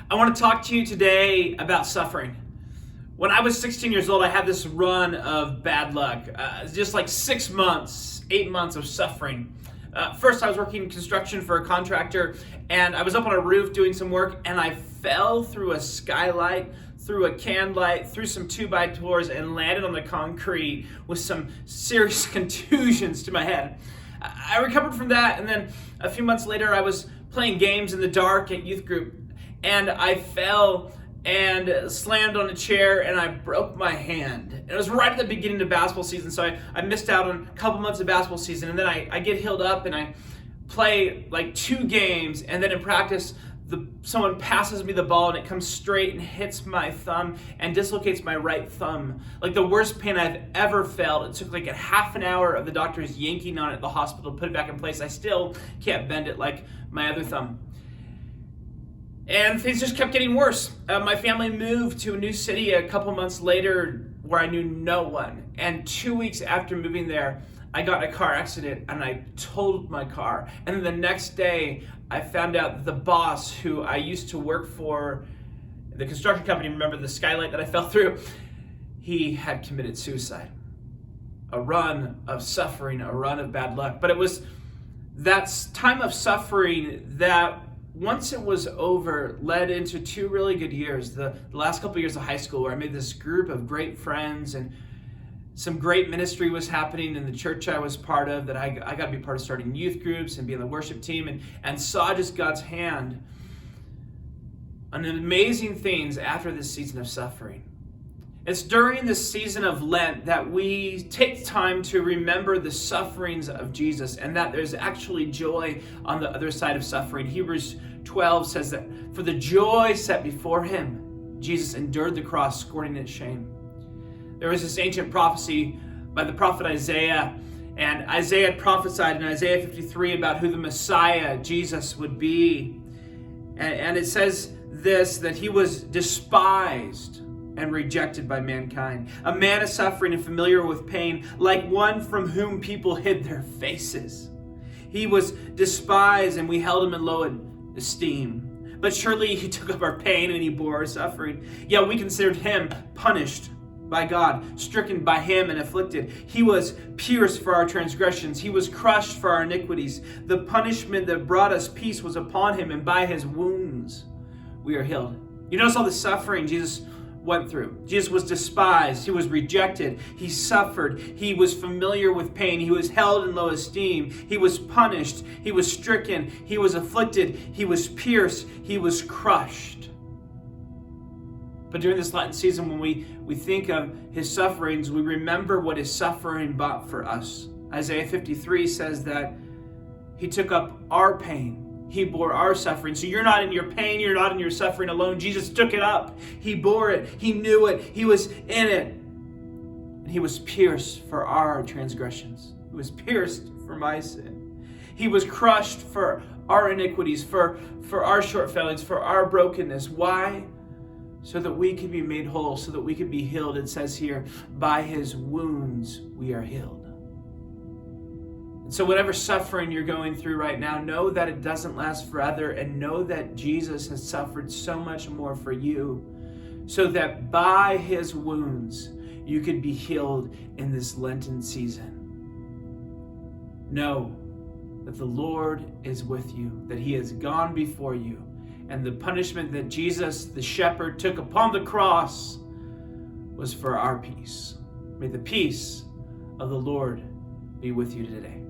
I want to talk to you today about suffering. When I was 16 years old, I had this run of bad luck. Just like 6 months, 8 months of suffering. First, I was working in construction for a contractor, and I was up on a roof doing some work, and I fell through a skylight, through a can light, through some 2x4s, and landed on the concrete with some serious contusions to my head. I recovered from that, and then a few months later, I was playing games in the dark at youth group, and I fell and slammed on a chair, and I broke my hand. And it was right at the beginning of basketball season, so I missed out on a couple months of basketball season, and then I get healed up, and I play like 2 games, and then in practice, someone passes me the ball, and it comes straight and hits my thumb and dislocates my right thumb. Like the worst pain I've ever felt. It took like a half an hour of the doctors yanking on it at the hospital to put it back in place. I still can't bend it like my other thumb. And things just kept getting worse. My family moved to a new city a couple months later where I knew no one. And 2 weeks after moving there, I got in a car accident and I totaled my car. And then the next day, I found out that the boss who I used to work for, the construction company, remember the skylight that I fell through, he had committed suicide. A run of suffering, a run of bad luck. But it was that time of suffering that once it was over, led into 2 really good years. The last couple of years of high school where I made this group of great friends and some great ministry was happening in the church I was part of, that I got to be part of starting youth groups and being the worship team and saw just God's hand on amazing things after this season of suffering. It's during this season of Lent that we take time to remember the sufferings of Jesus and that there's actually joy on the other side of suffering. Hebrews 12 says that for the joy set before him, Jesus endured the cross, scorning its shame. There was this ancient prophecy by the prophet Isaiah, and Isaiah prophesied in Isaiah 53 about who the Messiah, Jesus, would be. And it says this, that he was despised and rejected by mankind, a man of suffering and familiar with pain, like one from whom people hid their faces. He was despised and we held him in low esteem. But surely he took up our pain and he bore our suffering. Yet we considered him punished by God, stricken by him and afflicted. He was pierced for our transgressions. He was crushed for our iniquities. The punishment that brought us peace was upon him, and by his wounds we are healed. You notice all the suffering Jesus went through. Jesus was despised. He was rejected. He suffered. He was familiar with pain. He was held in low esteem. He was punished. He was stricken. He was afflicted. He was pierced. He was crushed. But during this Lenten season, when we think of his sufferings, we remember what his suffering bought for us. Isaiah 53 says that he took up our pain. He bore our suffering. So you're not in your pain, you're not in your suffering alone. Jesus took it up. He bore it. He knew it. He was in it. And he was pierced for our transgressions. He was pierced for my sin. He was crushed for our iniquities, for our short failings, for our brokenness. Why? So that we could be made whole, so that we could be healed. It says here, by his wounds we are healed. And so whatever suffering you're going through right now, know that it doesn't last forever, and know that Jesus has suffered so much more for you, so that by his wounds you could be healed in this Lenten season. Know that the Lord is with you, that he has gone before you, and the punishment that Jesus, the shepherd, took upon the cross was for our peace. May the peace of the Lord be with you today.